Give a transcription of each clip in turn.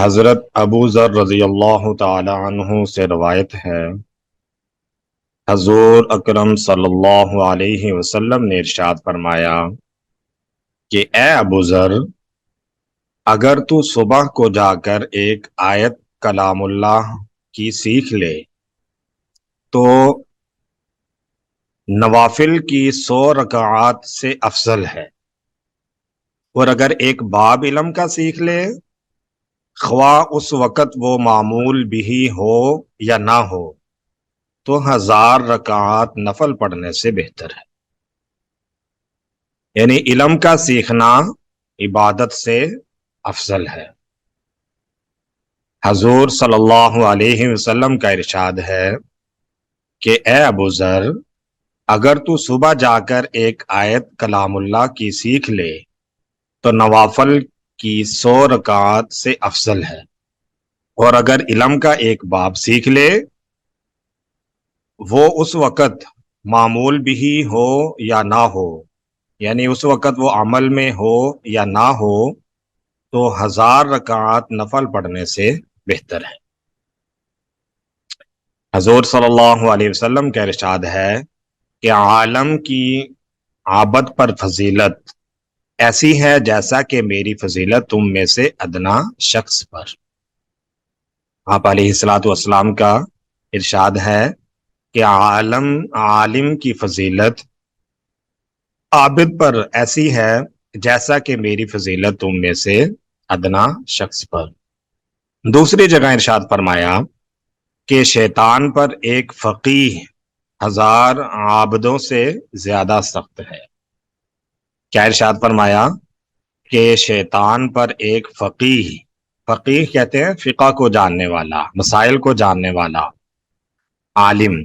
حضرت ابو ذر رضی اللہ تعالی عنہ سے روایت ہے، حضور اکرم صلی اللہ علیہ وسلم نے ارشاد فرمایا کہ اے ابو ذر، اگر تو صبح کو جا کر ایک آیت کلام اللہ کی سیکھ لے تو نوافل کی 100 رکعات سے افضل ہے، اور اگر ایک باب علم کا سیکھ لے خواہ اس وقت وہ معمول بھی ہو یا نہ ہو تو 1000 رکعات نفل پڑھنے سے بہتر ہے۔ یعنی علم کا سیکھنا عبادت سے افضل ہے۔ حضور صلی اللہ علیہ وسلم کا ارشاد ہے کہ اے ابو ذر، اگر تو صبح جا کر ایک آیت کلام اللہ کی سیکھ لے تو نوافل کی 100 رکعات سے افضل ہے، اور اگر علم کا ایک باب سیکھ لے وہ اس وقت معمول بھی ہو یا نہ ہو، یعنی اس وقت وہ عمل میں ہو یا نہ ہو تو 1000 رکعات نفل پڑھنے سے بہتر ہے۔ حضور صلی اللہ علیہ وسلم کا ارشاد ہے کہ عالم کی عابد پر فضیلت ایسی ہے جیسا کہ میری فضیلت تم میں سے ادنا شخص پر۔ آپ علیہ الصلوۃ والسلام کا ارشاد ہے کہ عالم کی فضیلت عابد پر ایسی ہے جیسا کہ میری فضیلت تم میں سے ادنا شخص پر۔ دوسری جگہ ارشاد فرمایا کہ شیطان پر ایک فقیہ 1000 عابدوں سے زیادہ سخت ہے۔ کیا ارشاد فرمایا کہ شیطان پر ایک فقیہ کہتے ہیں فقہ کو جاننے والا، مسائل کو جاننے والا عالم،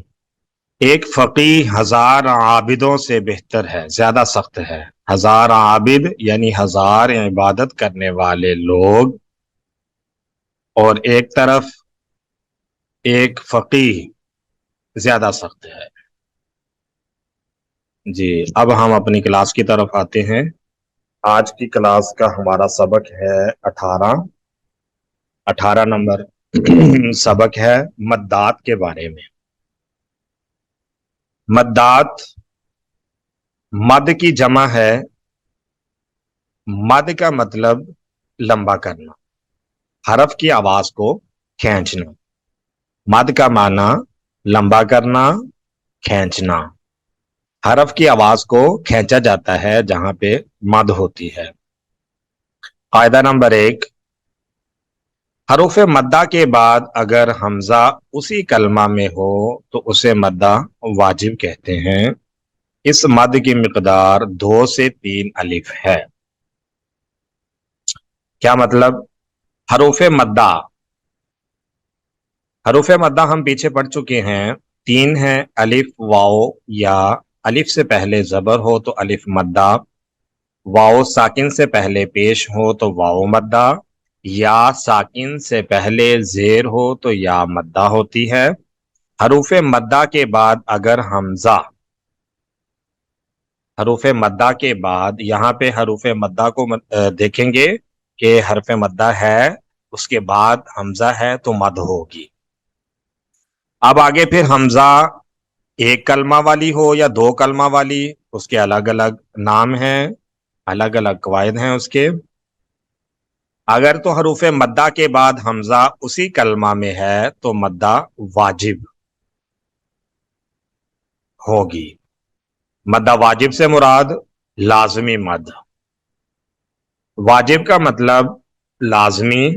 ایک فقیہ 1000 عابدوں سے بہتر ہے، زیادہ سخت ہے۔ 1000 عابد یعنی 1000 عبادت کرنے والے لوگ، اور ایک طرف ایک فقیہ زیادہ سخت ہے۔ جی، اب ہم اپنی کلاس کی طرف آتے ہیں۔ آج کی کلاس کا ہمارا سبق ہے 18 نمبر سبق ہے مدات کے بارے میں۔ مدات مد کی جمع ہے۔ مد کا مطلب لمبا کرنا، حرف کی آواز کو کھینچنا۔ مد کا معنی لمبا کرنا، کھینچنا۔ حرف کی آواز کو کھینچا جاتا ہے جہاں پہ مد ہوتی ہے۔ قاعدہ نمبر 1، حروف مدہ کے بعد اگر حمزہ اسی کلمہ میں ہو تو اسے مدہ واجب کہتے ہیں۔ اس مد کی مقدار 2 سے 3 الف ہے۔ کیا مطلب؟ حروف مدہ ہم پیچھے پڑھ چکے ہیں، 3 ہیں، الف، واو، یا الف سے پہلے زبر ہو تو الف مدہ، واو ساکن سے پہلے پیش ہو تو واو مدہ، یا ساکن سے پہلے زیر ہو تو یا مدہ ہوتی ہے۔ حروف مدہ کے بعد اگر حروف مدہ کے بعد یہاں پہ حروف مدہ کو دیکھیں گے کہ حرف مدہ ہے، اس کے بعد حمزہ ہے تو مد ہوگی۔ اب آگے پھر حمزہ ایک کلمہ والی ہو یا 2 کلمہ والی، اس کے الگ الگ نام ہیں، الگ الگ قواعد ہیں اس کے۔ اگر تو حروف مدہ کے بعد حمزہ اسی کلمہ میں ہے تو مدہ واجب ہوگی۔ مدہ واجب سے مراد لازمی مد۔ واجب کا مطلب لازمی،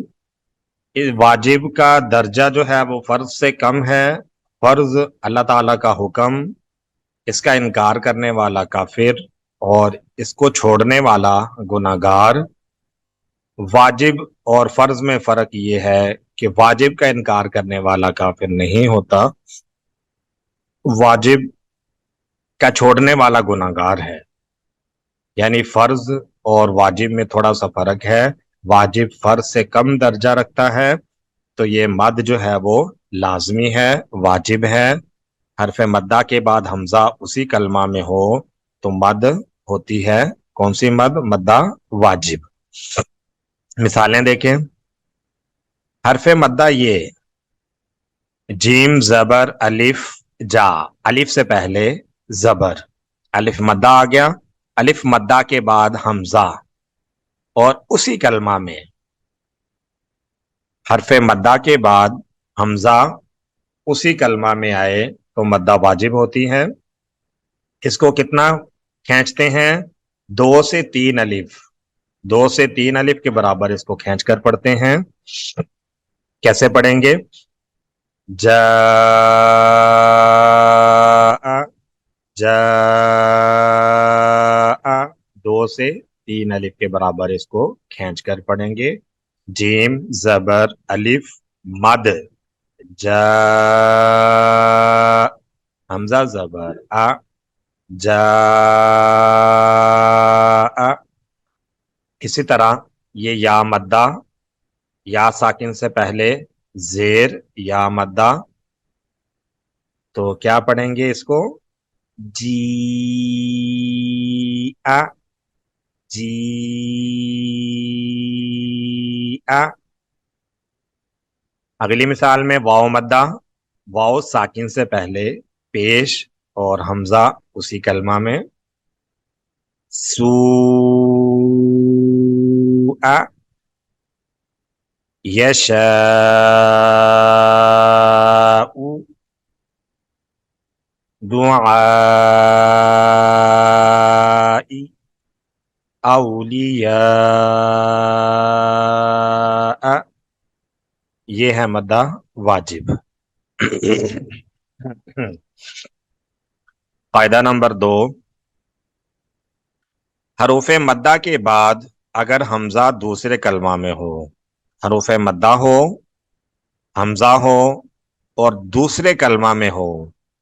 واجب کا درجہ جو ہے وہ فرض سے کم ہے۔ فرض اللہ تعالیٰ کا حکم، اس کا انکار کرنے والا کافر اور اس کو چھوڑنے والا گناہگار۔ واجب اور فرض میں فرق یہ ہے کہ واجب کا انکار کرنے والا کافر نہیں ہوتا، واجب کا چھوڑنے والا گناہگار ہے۔ یعنی فرض اور واجب میں تھوڑا سا فرق ہے، واجب فرض سے کم درجہ رکھتا ہے، تو یہ مد جو ہے وہ لازمی ہے، واجب ہے۔ حرف مدہ کے بعد حمزہ اسی کلمہ میں ہو تو مد ہوتی ہے، کون سی مد؟ مدہ واجب۔ مثالیں دیکھیں، حرف مدہ یہ جیم زبر الف جا، الف سے پہلے زبر، الف مدہ آ گیا، الف مدہ کے بعد حمزہ، اور اسی کلمہ میں حرف مدہ کے بعد حمزہ اسی کلمہ میں آئے تو مدہ واجب ہوتی ہے۔ اس کو کتنا کھینچتے ہیں؟ 2 سے 3 الف، 2 سے 3 الف کے برابر اس کو کھینچ کر پڑھتے ہیں۔ کیسے پڑھیں گے؟ جا جا 2 سے 3 الف کے برابر اس کو کھینچ کر پڑھیں گے۔ جیم زبر الف مد، جا، حمزہ زبر جا، اسی طرح یہ یا مدہ، یا ساکن سے پہلے زیر یا مدہ، تو کیا پڑھیں گے اس کو؟ جی جی اگلی مثال میں واو مدہ، واو ساکن سے پہلے پیش اور حمزہ اسی کلمہ میں، سو یشاء دعائی اولیاء، یہ ہے مدہ واجب۔ قاعدہ نمبر 2، حروف مدہ کے بعد اگر حمزہ دوسرے کلمہ میں ہو، حروف مدہ ہو، حمزہ ہو اور دوسرے کلمہ میں ہو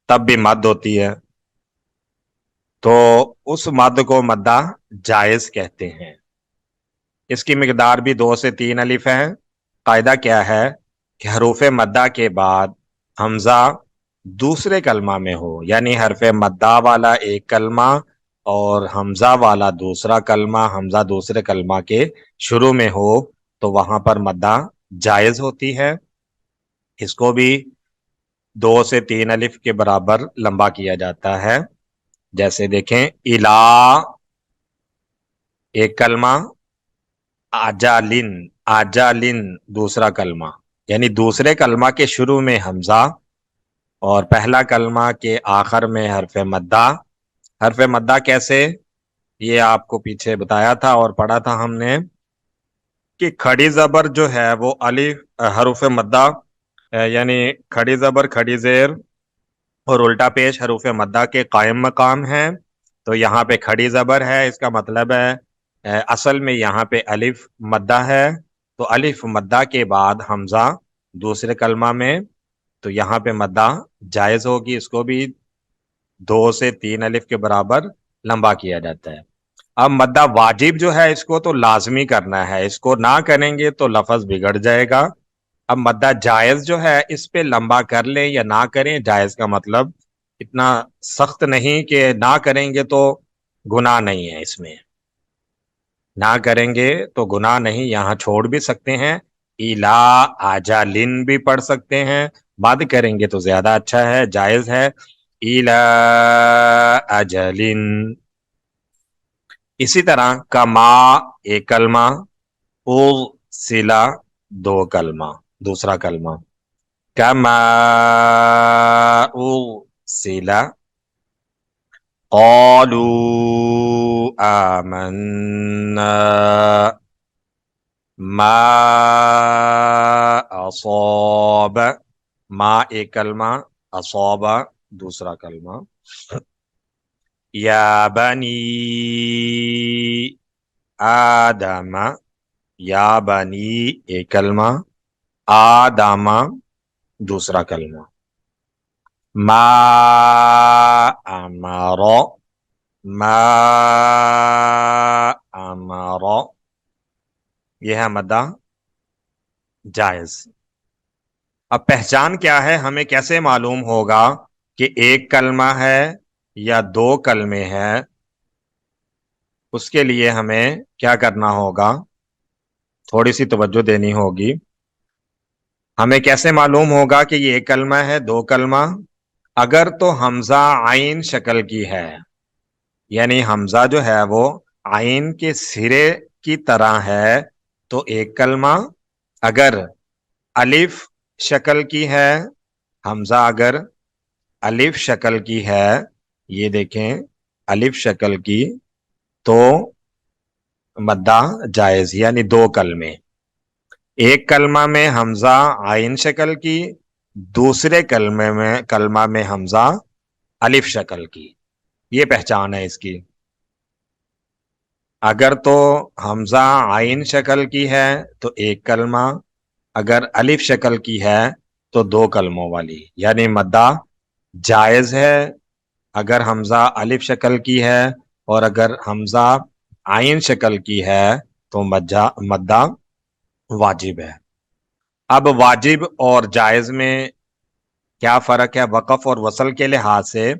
تب بھی مد ہوتی ہے، تو اس مد کو مدہ جائز کہتے ہیں۔ اس کی مقدار بھی 2 سے 3 الف ہے۔ قاعدہ کیا ہے کہ حروف مدہ کے بعد حمزہ دوسرے کلمہ میں ہو، یعنی حرف مدہ والا ایک کلمہ اور حمزہ والا دوسرا کلمہ، حمزہ دوسرے کلمہ کے شروع میں ہو تو وہاں پر مدہ جائز ہوتی ہے۔ اس کو بھی 2 سے 3 الف کے برابر لمبا کیا جاتا ہے۔ جیسے دیکھیں الا ایک کلمہ، آجالن، آجالن دوسرا کلمہ، یعنی دوسرے کلمہ کے شروع میں حمزہ اور پہلا کلمہ کے آخر میں حرف مدہ۔ حرف مدہ کیسے؟ یہ آپ کو پیچھے بتایا تھا اور پڑھا تھا ہم نے کہ کھڑی زبر جو ہے وہ الف حروف مدہ، یعنی کھڑی زبر کھڑی زیر اور الٹا پیش حروف مدہ کے قائم مقام ہیں، تو یہاں پہ کھڑی زبر ہے، اس کا مطلب ہے اصل میں یہاں پہ الف مدہ ہے، تو الف مدہ کے بعد حمزہ دوسرے کلمہ میں، تو یہاں پہ مدہ جائز ہوگی، اس کو بھی 2 سے 3 الف کے برابر لمبا کیا جاتا ہے۔ اب مدہ واجب جو ہے اس کو تو لازمی کرنا ہے، اس کو نہ کریں گے تو لفظ بگڑ جائے گا۔ اب مدہ جائز جو ہے اس پہ لمبا کر لیں یا نہ کریں، جائز کا مطلب اتنا سخت نہیں کہ نہ کریں گے تو گناہ نہیں ہے، اس میں نہ کریں گے تو گناہ نہیں، یہاں چھوڑ بھی سکتے ہیں، الا آجالن بھی پڑھ سکتے ہیں، بعد کریں گے تو زیادہ اچھا ہے، جائز ہے، الا اجلن۔ اسی طرح کما ایک کلمہ، سلا 2 کلمہ دوسرا کلمہ، کما سلا، قالوا آمنا ما اصاب، ما ایک کلمہ، اصاب دوسرا کلمہ، یا بنی آدم، یا بنی ایک کلمہ، آدم دوسرا کلمہ، ما امر، ما امر، یہ ہے مدہ جائز۔ اب پہچان کیا ہے، ہمیں کیسے معلوم ہوگا کہ ایک کلمہ ہے یا 2 کلمے ہیں؟ اس کے لیے ہمیں کیا کرنا ہوگا، تھوڑی سی توجہ دینی ہوگی۔ ہمیں کیسے معلوم ہوگا کہ یہ ایک کلمہ ہے دو کلمہ؟ اگر تو حمزہ عین شکل کی ہے، یعنی حمزہ جو ہے وہ عین کے سرے کی طرح ہے تو ایک کلمہ. اگر الف شکل کی ہے، حمزہ اگر الف شکل کی ہے، یہ دیکھیں الف شکل کی، تو مدہ جائز، یعنی دو کلمے. ایک کلمہ میں حمزہ عین شکل کی، دوسرے کلمہ میں حمزہ الف شکل کی. یہ پہچان ہے اس کی. اگر تو حمزہ عین شکل کی ہے تو ایک کلمہ، اگر الف شکل کی ہے تو دو کلموں والی، یعنی مدہ جائز ہے اگر حمزہ الف شکل کی ہے، اور اگر حمزہ عین شکل کی ہے تو مدہ واجب ہے. اب واجب اور جائز میں کیا فرق ہے؟ وقف اور وصل کے لحاظ سے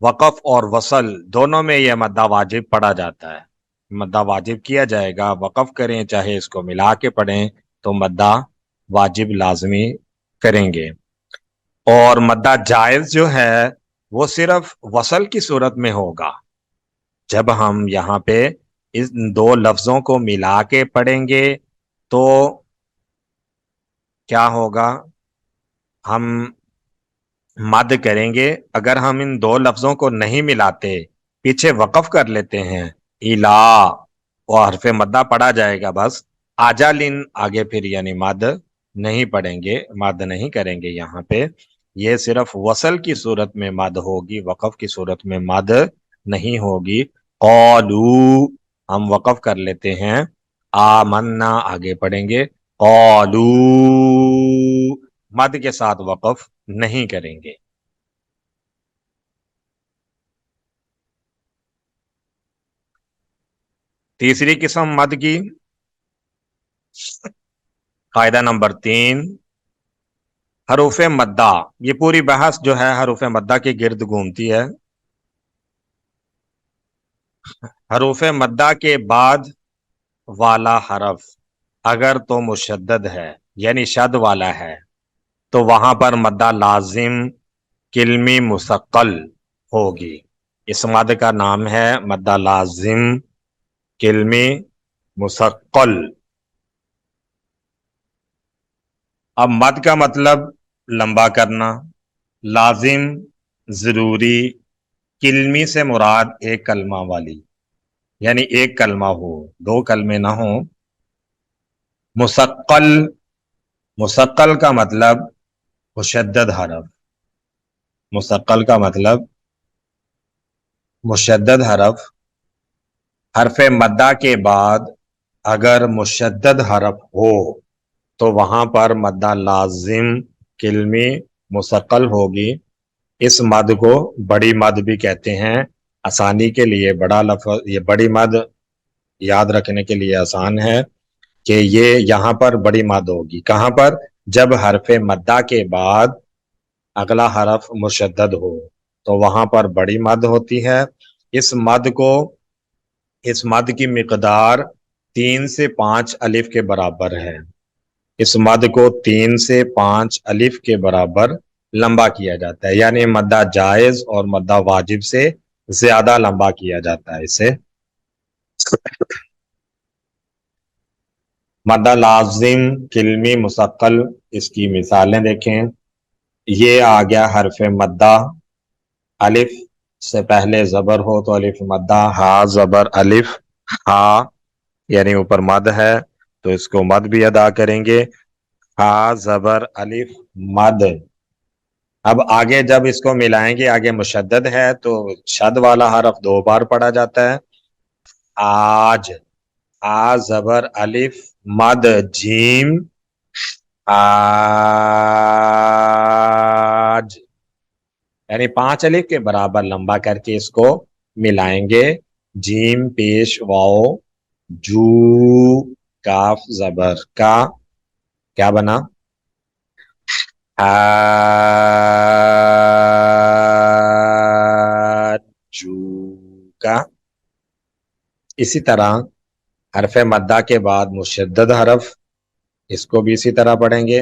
وقف اور وصل دونوں میں یہ مدہ واجب پڑھا جاتا ہے. مدہ واجب کیا جائے گا، وقف کریں چاہے اس کو ملا کے پڑھیں تو مدہ واجب لازمی کریں گے. اور مدہ جائز جو ہے وہ صرف وصل کی صورت میں ہوگا. جب ہم یہاں پہ اس دو لفظوں کو ملا کے پڑھیں گے تو کیا ہوگا؟ ہم مد کریں گے. اگر ہم ان دو لفظوں کو نہیں ملاتے، پیچھے وقف کر لیتے ہیں، الا اور حرف مدہ پڑھا جائے گا بس، آجالن آگے پھر یعنی مد نہیں پڑھیں گے، مد نہیں کریں گے. یہاں پہ یہ صرف وصل کی صورت میں مد ہوگی، وقف کی صورت میں مد نہیں ہوگی. قالو ہم وقف کر لیتے ہیں، آمنا آگے پڑھیں گے، قالو مد کے ساتھ وقف نہیں کریں گے. تیسری قسم مد کی، قاعدہ نمبر 3، حروف مدہ. یہ پوری بحث جو ہے حروف مدہ کے گرد گھومتی ہے. حروف مدہ کے بعد والا حرف اگر تو مشدد ہے یعنی شد والا ہے تو وہاں پر مدہ لازم کلمی مثقل ہوگی. اس مد کا نام ہے مدہ لازم کلمی مثقل. اب مد کا مطلب لمبا کرنا، لازم ضروری، کلمی سے مراد ایک کلمہ والی، یعنی ایک کلمہ ہو، دو کلمے نہ ہوں. مثقل، مثقل کا مطلب مشدد حرف، مثقل کا مطلب مشدد حرف. حرف مدہ کے بعد اگر مشدد حرف ہو تو وہاں پر مدہ لازم کلمی مثقل ہوگی. اس مد کو بڑی مد بھی کہتے ہیں. آسانی کے لیے بڑا لفظ، یہ بڑی مد یاد رکھنے کے لیے آسان ہے کہ یہ یہاں پر بڑی مد ہوگی. کہاں پر؟ جب حرف مدہ کے بعد اگلا حرف مشدد ہو تو وہاں پر بڑی مد ہوتی ہے. اس مد کی مقدار 3 سے 5 الف کے برابر ہے. اس مد کو 3 سے 5 الف کے برابر لمبا کیا جاتا ہے، یعنی مدہ جائز اور مدہ واجب سے زیادہ لمبا کیا جاتا ہے اسے. مدہ لازم کلمی مثقل، اس کی مثالیں دیکھیں. یہ آ گیا حرف مدہ، الف سے پہلے زبر ہو تو الف مدہ، ہا زبر الف، ہا یعنی اوپر مد ہے تو اس کو مد بھی ادا کریں گے، ہا زبر الف مد. اب آگے جب اس کو ملائیں گے، آگے مشدد ہے تو شد والا حرف 2 بار پڑھا جاتا ہے. آج، آ زبر الف مد جیم، آج یعنی 5 الف کے برابر لمبا کر کے اس کو ملائیں گے. جیم پیش واؤ، جو کاف زبر کا، کیا بنا؟ جو کا. اسی طرح حرف مدہ کے بعد مشدد حرف، اس کو بھی اسی طرح پڑھیں گے.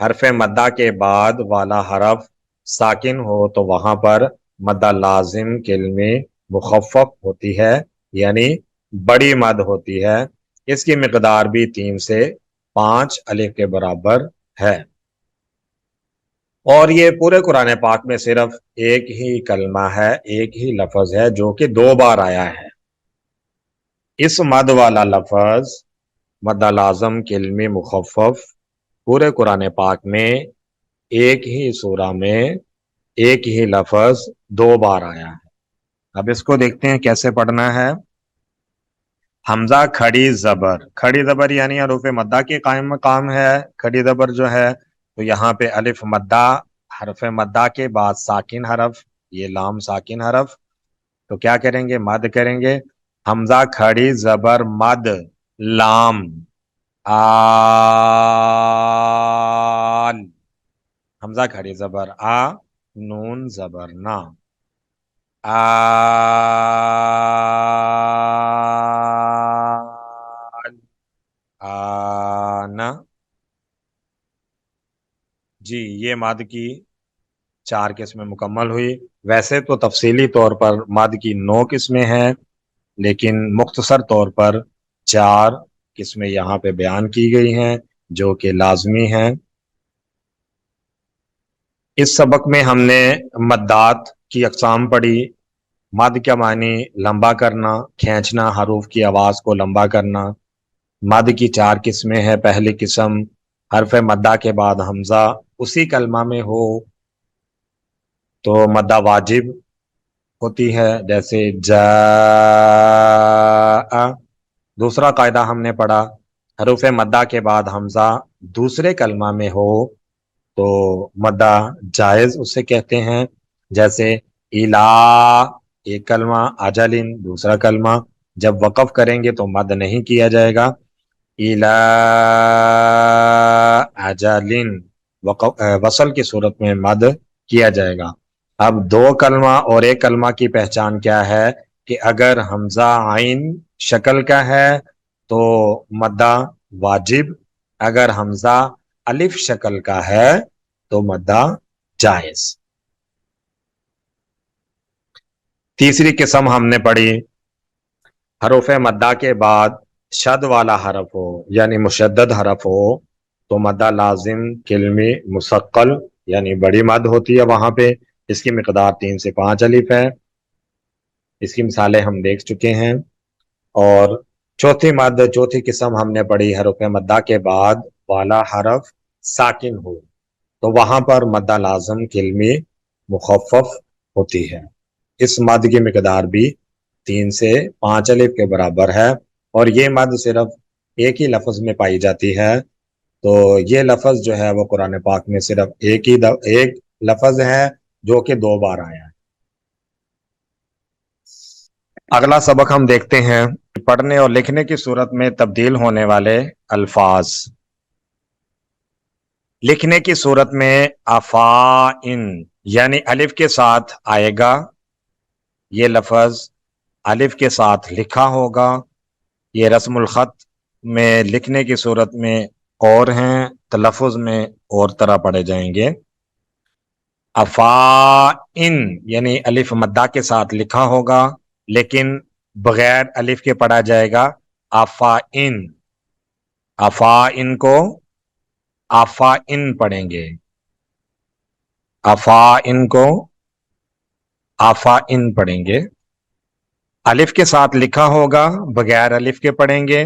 حرف مدہ کے بعد والا حرف ساکن ہو تو وہاں پر مدہ لازم کلمے مخفف ہوتی ہے، یعنی بڑی مد ہوتی ہے۔ اس کی مقدار بھی 3 سے 5 الف کے برابر ہے، اور یہ پورے قرآن پاک میں صرف ایک ہی کلمہ ہے، ایک ہی لفظ ہے جو کہ 2 بار آیا ہے۔ اس مد والا لفظ مدہ لازم کلمے مخفف پورے قرآن پاک میں ایک ہی سورہ میں ایک ہی لفظ 2 بار آیا ہے۔ اب اس کو دیکھتے ہیں کیسے پڑھنا ہے۔ حمزہ کھڑی زبر، کھڑی زبر یعنی حروف مدہ کے قائم مقام ہے کھڑی زبر جو ہے، تو یہاں پہ الف مدہ، حرف مدہ کے بعد ساکن حرف، یہ لام ساکن حرف، تو کیا کریں گے؟ مد کریں گے۔ حمزہ کھڑی زبر مد لام آل، حمزہ کھڑی زبر آ، نون زبر نا، آل، آنا۔ جی یہ مد کی 4 قسمیں مکمل ہوئی۔ ویسے تو تفصیلی طور پر مد کی 9 قسمیں ہیں، لیکن مختصر طور پر 4 قسمیں یہاں پہ بیان کی گئی ہیں جو کہ لازمی ہیں۔ اس سبق میں ہم نے مدات کی اقسام پڑھی۔ مد کا معنی لمبا کرنا، کھینچنا، حروف کی آواز کو لمبا کرنا۔ مد کی 4 قسمیں ہیں۔ پہلی قسم حرف مدہ کے بعد حمزہ اسی کلمہ میں ہو تو مدہ واجب ہوتی ہے، جیسے جاء۔ دوسرا قاعدہ ہم نے پڑھا، حروف مدہ کے بعد حمزہ دوسرے کلمہ میں ہو تو مدہ جائز اسے کہتے ہیں، جیسے الا ایک کلمہ، اجلن دوسرا کلمہ، جب وقف کریں گے تو مد نہیں کیا جائے گا۔ الا اجلن وصل کی صورت میں مد کیا جائے گا۔ اب 2 کلمہ اور 1 کلمہ کی پہچان کیا ہے کہ اگر حمزہ عین شکل کا ہے تو مدہ واجب، اگر حمزہ الف شکل کا ہے تو مدہ جائز۔ تیسری قسم ہم نے پڑھی، حروف مدہ کے بعد شد والا حرف ہو یعنی مشدد حرف ہو تو مدہ لازم کلمی مثقل یعنی بڑی مد ہوتی ہے وہاں پہ، اس کی مقدار 3 سے 5 الف ہے۔ اس کی مثالیں ہم دیکھ چکے ہیں۔ اور چوتھی قسم ہم نے پڑھی، حروف مدہ کے بعد والا حرف ساکن ہو تو وہاں پر مدہ لازم کلمی مخفف ہوتی ہے، اس مد کی مقدار بھی 3 سے 5 الف کے برابر ہے، اور یہ مد صرف ایک ہی لفظ میں پائی جاتی ہے۔ تو یہ لفظ جو ہے وہ قرآن پاک میں صرف ایک لفظ ہے جو کہ 2 بار آیا ہے۔ اگلا سبق ہم دیکھتے ہیں پڑھنے اور لکھنے کی صورت میں تبدیل ہونے والے الفاظ۔ لکھنے کی صورت میں افائن یعنی الف کے ساتھ آئے گا، یہ لفظ الف کے ساتھ لکھا ہوگا۔ یہ رسم الخط میں لکھنے کی صورت میں اور ہیں، تلفظ میں اور طرح پڑھے جائیں گے۔ افائن یعنی الف مدہ کے ساتھ لکھا ہوگا لیکن بغیر الف کے پڑھا جائے گا، افائن۔ افائن کو افائن پڑھیں گے، افائن کو افائن پڑھیں گے۔ الف کے ساتھ لکھا ہوگا، بغیر الف کے پڑھیں گے۔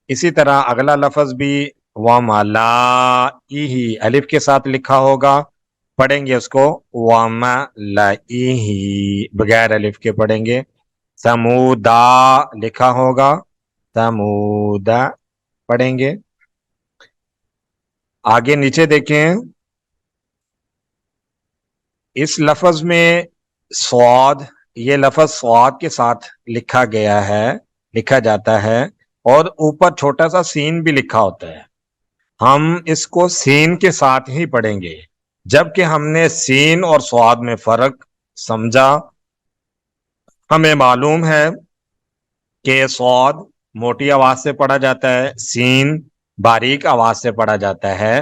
اسی طرح اگلا لفظ بھی وَمَلَائِهِ الف کے ساتھ لکھا ہوگا، پڑھیں گے اس کو وَمَلَائِهِ، بغیر الف کے پڑھیں گے۔ سمودا لکھا ہوگا، سمودا پڑھیں گے۔ آگے نیچے دیکھیں، اس لفظ میں صاد، یہ لفظ صاد کے ساتھ لکھا گیا ہے، لکھا جاتا ہے، اور اوپر چھوٹا سا سین بھی لکھا ہوتا ہے۔ ہم اس کو سین کے ساتھ ہی پڑھیں گے، جبکہ ہم نے سین اور صاد میں فرق سمجھا۔ ہمیں معلوم ہے کہ صاد موٹی آواز سے پڑھا جاتا ہے، سین باریک آواز سے پڑھا جاتا ہے،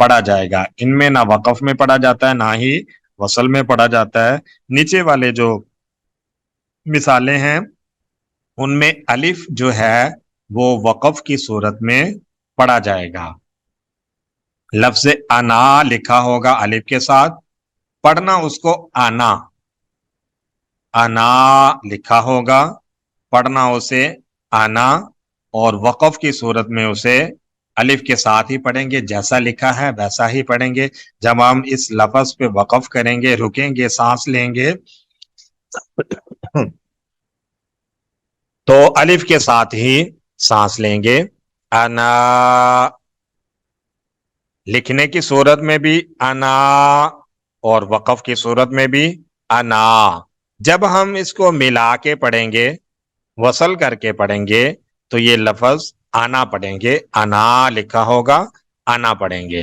پڑھا جائے گا. ان میں نہ وقف میں پڑھا جاتا ہے نہ ہی وصل میں پڑھا جاتا ہے. نیچے والے جو مثالیں ہیں ان میں الف جو ہے وہ وقف کی صورت میں پڑھا جائے گا. لفظ انا لکھا ہوگا الف کے ساتھ، پڑھنا اس کو انا. انا لکھا ہوگا، پڑھنا اسے انا، اور وقف کی صورت میں اسے الف کے ساتھ ہی پڑھیں گے. جیسا لکھا ہے ویسا ہی پڑھیں گے. جب ہم اس لفظ پہ وقف کریں گے، رکیں گے، سانس لیں گے، تو الف کے ساتھ ہی سانس لیں گے. انا، لکھنے کی صورت میں بھی انا اور وقف کی صورت میں بھی انا. جب ہم اس کو ملا کے پڑھیں گے، وصل کر کے پڑھیں گے، تو یہ لفظ آنا پڑھیں گے. انا لکھا ہوگا، آنا پڑھیں گے.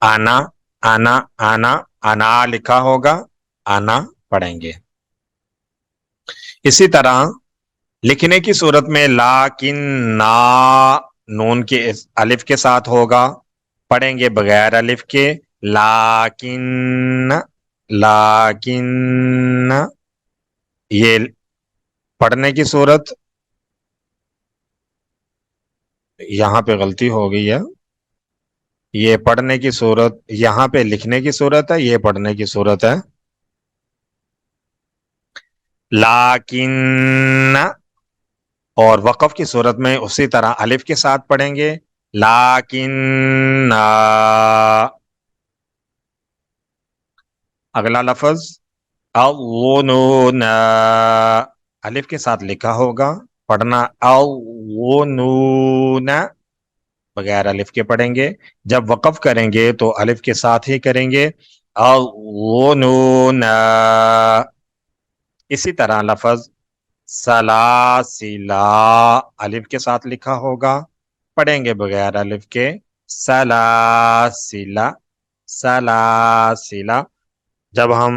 آنا، آنا، آنا، آنا لکھا ہوگا، آنا پڑھیں گے. اسی طرح لکھنے کی صورت میں لیکن نا نون کے الف کے ساتھ ہوگا، پڑھیں گے بغیر الف کے. لیکن، لیکن، یہ پڑھنے کی صورت، یہاں پہ غلطی ہو گئی ہے، یہ پڑھنے کی صورت، یہاں پہ لکھنے کی صورت ہے، یہ پڑھنے کی صورت ہے. لیکن، اور وقف کی صورت میں اسی طرح الف کے ساتھ پڑھیں گے. لیکن اگلا لفظ اظنون، الف کے ساتھ لکھا ہوگا، پڑھنا اظنون، بغیر الف کے پڑھیں گے. جب وقف کریں گے تو الف کے ساتھ ہی کریں گے، اظنون. اسی طرح لفظ سلاسلا الف کے ساتھ لکھا ہوگا، پڑھیں گے بغیر الف کے. سلاسلا، سلاسلا. جب ہم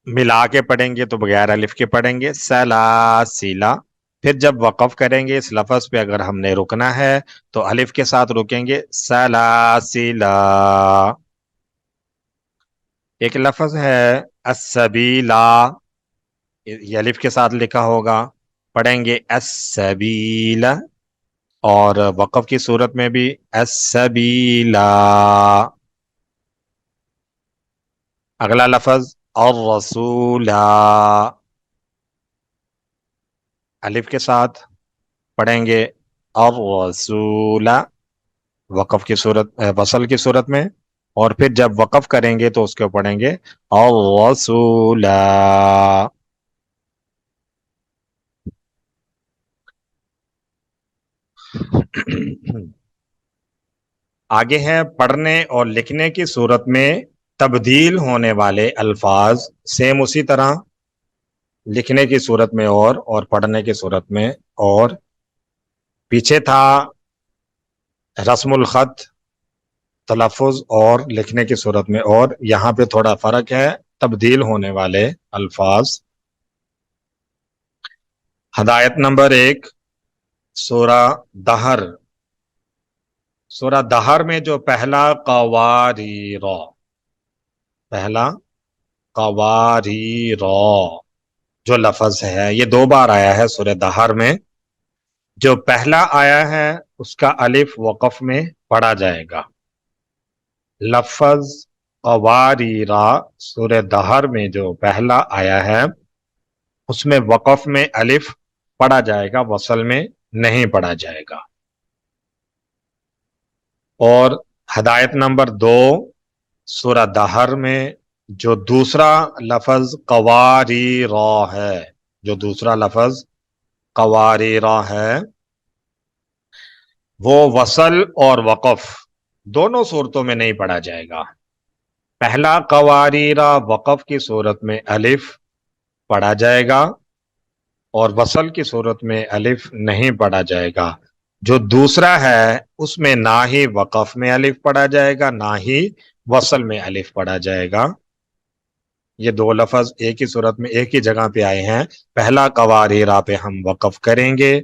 ملا کے پڑھیں گے تو بغیر الف کے پڑھیں گے، سلاسلا. پھر جب وقف کریں گے اس لفظ پہ اگر ہم نے رکنا ہے تو الف کے ساتھ رکیں گے، سلاسلا. ایک لفظ ہے السبیلا، یہ الف کے ساتھ لکھا ہوگا، پڑھیں گے السبیلا، اور وقف کی صورت میں بھی السبیلا. اگلا لفظ الرسولا، الف کے ساتھ پڑھیں گے الرسولا، وقف کی صورت، وصل کی صورت میں. اور پھر جب وقف کریں گے تو اس کو پڑھیں گے الرسولا. آگے ہے پڑھنے اور لکھنے کی صورت میں تبدیل ہونے والے الفاظ. سیم اسی طرح لکھنے کی صورت میں اور پڑھنے کی صورت میں اور. پیچھے تھا رسم الخط، تلفظ اور لکھنے کی صورت میں، اور یہاں پہ تھوڑا فرق ہے، تبدیل ہونے والے الفاظ. ہدایت نمبر 1، سورہ دہر. سورہ دہر میں جو پہلا قواریر، پہلا قواریر جو لفظ ہے یہ 2 بار آیا ہے سورہ دہر میں. جو پہلا آیا ہے اس کا الف وقف میں پڑھا جائے گا. لفظ قواریرا سورہ دہر میں جو پہلا آیا ہے اس میں وقف میں الف پڑھا جائے گا، وصل میں نہیں پڑھا جائے گا. اور ہدایت نمبر 2، سورہ دہر میں جو دوسرا لفظ قواریرا ہے، جو دوسرا لفظ قواریرا ہے، وہ وصل اور وقف دونوں صورتوں میں نہیں پڑھا جائے گا. پہلا قواریرا وقف کی صورت میں الف پڑھا جائے گا اور وصل کی صورت میں الف نہیں پڑھا جائے گا. جو دوسرا ہے اس میں نہ ہی وقف میں الف پڑھا جائے گا نہ ہی وصل میں الف پڑھا جائے گا. یہ 2 لفظ ایک ہی صورت میں ایک ہی جگہ پہ آئے ہیں. پہلا قواریرا پہ ہم وقف کریں گے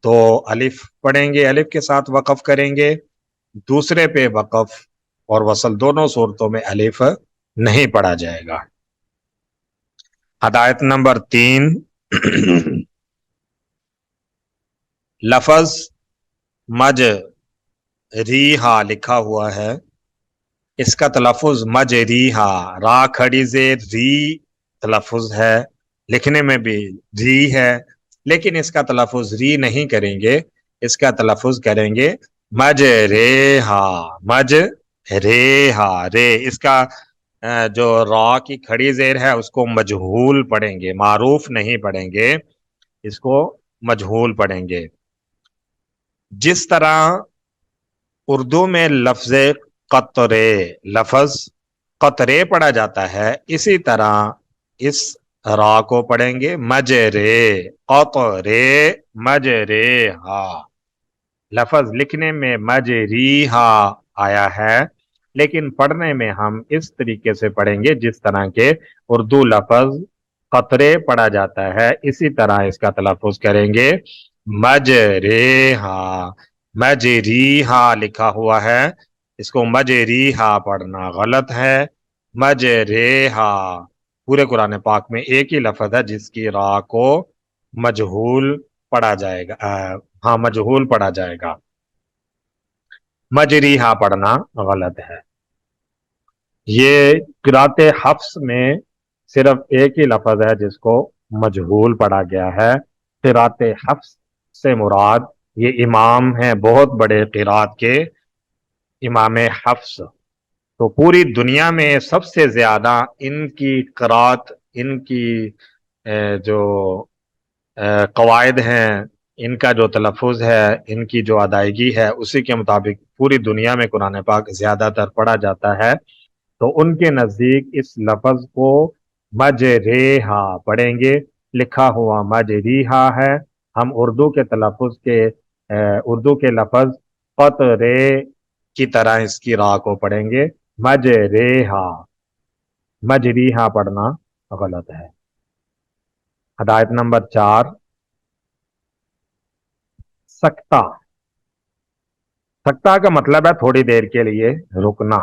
تو الف پڑھیں گے, الف کے ساتھ وقف کریں گے, دوسرے پہ وقف اور وصل دونوں صورتوں میں الف نہیں پڑھا جائے گا. ہدایت نمبر 3, لفظ مج ریحا لکھا ہوا ہے, اس کا تلفظ مج ریحا, را کھڑی زیر ری تلفظ ہے, لکھنے میں بھی ری ہے, لیکن اس کا تلفظ ری نہیں کریں گے, اس کا تلفظ کریں گے مج ریحا, مج ریحا, رے. اس کا جو را کی کھڑی زیر ہے اس کو مجہول پڑھیں گے, معروف نہیں پڑھیں گے, اس کو مجہول پڑھیں گے. جس طرح اردو میں لفظ قطرے, لفظ قطرے پڑھا جاتا ہے, اسی طرح اس را کو پڑھیں گے مجرے, قطرے مجرے ہا. لفظ لکھنے میں مجری ہا آیا ہے, لیکن پڑھنے میں ہم اس طریقے سے پڑھیں گے جس طرح کے اردو لفظ قطرے پڑھا جاتا ہے, اسی طرح اس کا تلفظ کریں گے مجرے ہا. مجری ہا لکھا ہوا ہے, اس کو مجری ہا پڑھنا غلط ہے, مجرے ہا. پورے قرآن پاک میں ایک ہی لفظ ہے جس کی را کو مجہول پڑھا جائے گا, ہاں مجہول پڑھا جائے گا, مجری ہا پڑھنا غلط ہے. یہ قرات حفص میں صرف ایک ہی لفظ ہے جس کو مجہول پڑھا گیا ہے. قرات حفص سے مراد یہ امام ہیں بہت بڑے قرات کے, امام حفص. تو پوری دنیا میں سب سے زیادہ ان کی قرات, ان کی جو قواعد ہیں, ان کا جو تلفظ ہے, ان کی جو ادائیگی ہے, اسی کے مطابق پوری دنیا میں قرآن پاک زیادہ تر پڑھا جاتا ہے. تو ان کے نزدیک اس لفظ کو مجریحا پڑھیں گے, لکھا ہوا مجریحا ہے. ہم اردو کے تلفظ کے اردو کے لفظ قطرے کی طرح اس کی را کو پڑھیں گے مجریحا, مجریحا پڑھنا غلط ہے. ہدایت نمبر 4, سکتہ. سکتہ کا مطلب ہے تھوڑی دیر کے لیے رکنا,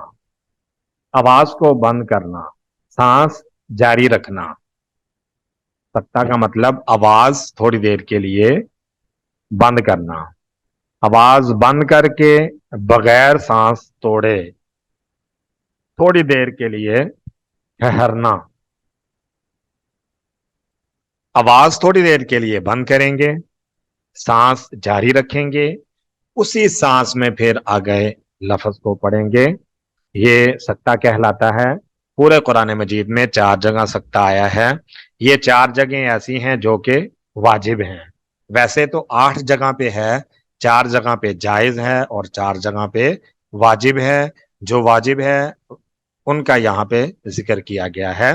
آواز کو بند کرنا, سانس جاری رکھنا. سکتہ کا مطلب آواز تھوڑی دیر کے لیے بند کرنا, آواز بند کر کے بغیر سانس توڑے تھوڑی دیر کے لیے ٹھہرنا. آواز تھوڑی دیر کے لیے بند کریں گے, سانس جاری رکھیں گے, اسی سانس میں پھر آگے لفظ کو پڑھیں گے. یہ سکتہ کہلاتا ہے. پورے قرآن مجید میں 4 جگہ سکتہ آیا ہے. یہ 4 جگہیں ایسی ہیں جو کہ واجب ہیں, ویسے تو 8 جگہ پہ ہے, 4 جگہ پہ جائز ہے اور 4 جگہ پہ واجب ہے. جو واجب ہے ان کا یہاں پہ ذکر کیا گیا ہے.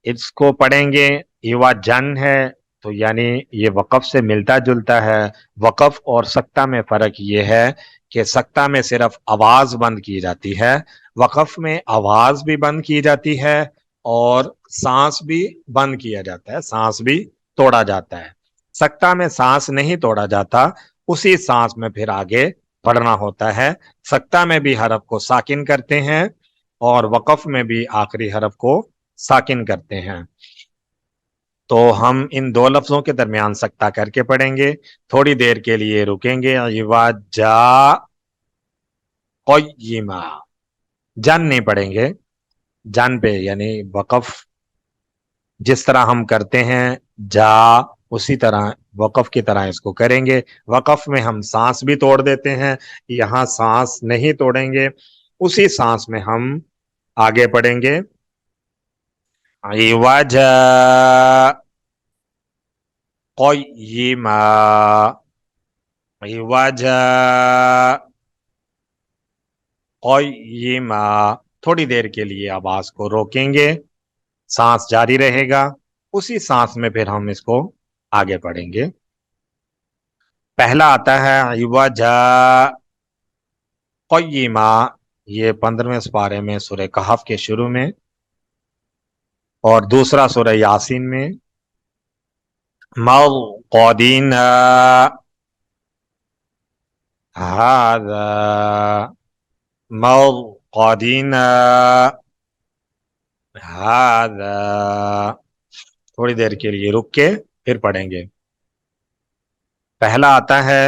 اس کو پڑھیں گے. ایوا جن ہے تو یعنی یہ وقف سے ملتا جلتا ہے. وقف اور سکتہ میں فرق یہ ہے کہ سکتہ میں صرف آواز بند کی جاتی ہے, وقف میں آواز بھی بند کی جاتی ہے اور سانس بھی بند کیا جاتا ہے, سانس بھی توڑا جاتا ہے. سکتہ میں سانس نہیں توڑا جاتا, اسی سانس میں پھر آگے پڑھنا ہوتا ہے. سکتہ میں بھی حرف کو ساکن کرتے ہیں اور وقف میں بھی آخری حرف کو ساکن کرتے ہیں. تو ہم ان 2 لفظوں کے درمیان سکتہ کر کے پڑھیں گے, تھوڑی دیر کے لیے رکیں گے. جا قیما, جن نہیں پڑھیں گے, جن پہ یعنی وقف جس طرح ہم کرتے ہیں جا اسی طرح وقف کی طرح اس کو کریں گے. وقف میں ہم سانس بھی توڑ دیتے ہیں, یہاں سانس نہیں توڑیں گے, اسی سانس میں ہم آگے پڑھیں گے. وجہ قیما, وجہ قیما. تھوڑی دیر کے لیے آواز کو روکیں گے, سانس جاری رہے گا, اسی سانس میں پھر ہم اس کو آگے پڑھیں گے. پہلا آتا ہے وجہ قیما, یہ 15ویں سپارے میں سورہ کہف کے شروع میں, اور دوسرا سورہ یاسین میں قدنا هذا مرقدنا هذا. تھوڑی دیر کے لیے رک کے پھر پڑھیں گے. پہلا آتا ہے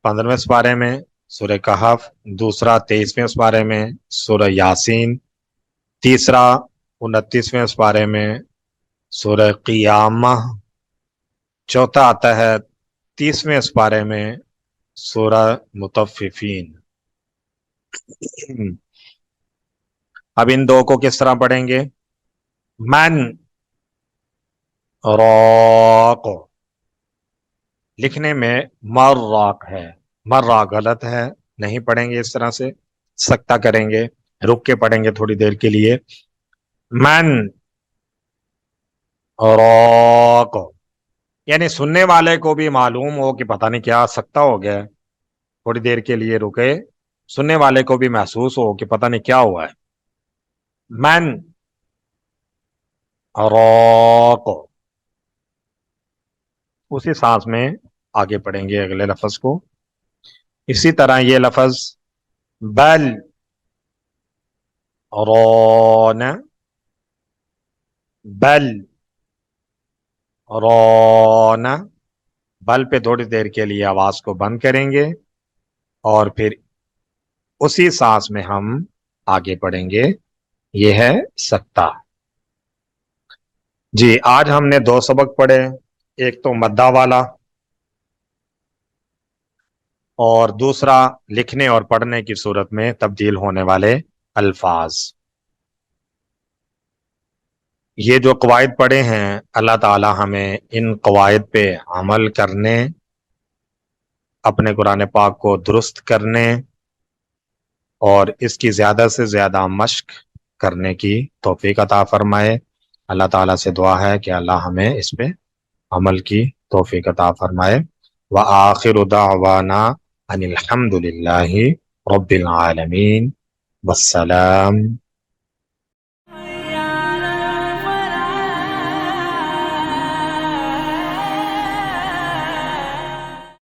15ویں سپارے میں سورہ کہف، دوسرا 23ویں سپارے میں سورہ یاسین، تیسرا 29ویں سپارے میں سورہ قیامہ، چوتھا آتا ہے 30ویں سپارے میں سورہ مطففین. اب ان دو کو کس طرح پڑھیں گے؟ من راق، لکھنے میں مراق ہے، مرا غلط ہے، نہیں پڑھیں گے اس طرح سے، سکتہ کریں گے، رک کے پڑھیں گے تھوڑی دیر کے لیے. من راق، یعنی سننے والے کو بھی معلوم ہو کہ پتہ نہیں کیا سکتہ ہو گیا، تھوڑی دیر کے لیے رکے، سننے والے کو بھی محسوس ہو کہ پتہ نہیں کیا ہوا ہے. من راق، اسی سانس میں آگے پڑھیں گے اگلے لفظ کو. اسی طرح یہ لفظ بل رون، بل رون، بل پہ تھوڑی دیر کے لیے آواز کو بند کریں گے اور پھر اسی سانس میں ہم آگے پڑھیں گے. یہ ہے سکتہ. جی آج ہم نے 2 سبق پڑھے، ایک تو مدہ والا اور دوسرا لکھنے اور پڑھنے کی صورت میں تبدیل ہونے والے الفاظ. یہ جو قواعد پڑھے ہیں اللہ تعالی ہمیں ان قواعد پہ عمل کرنے، اپنے قرآن پاک کو درست کرنے اور اس کی زیادہ سے زیادہ مشق کرنے کی توفیق عطا فرمائے. اللہ تعالیٰ سے دعا ہے کہ اللہ ہمیں اس پہ عمل کی توفیق عطا فرمائے. وآخر دعوانا ان الحمد للہ رب العالمین، والسلام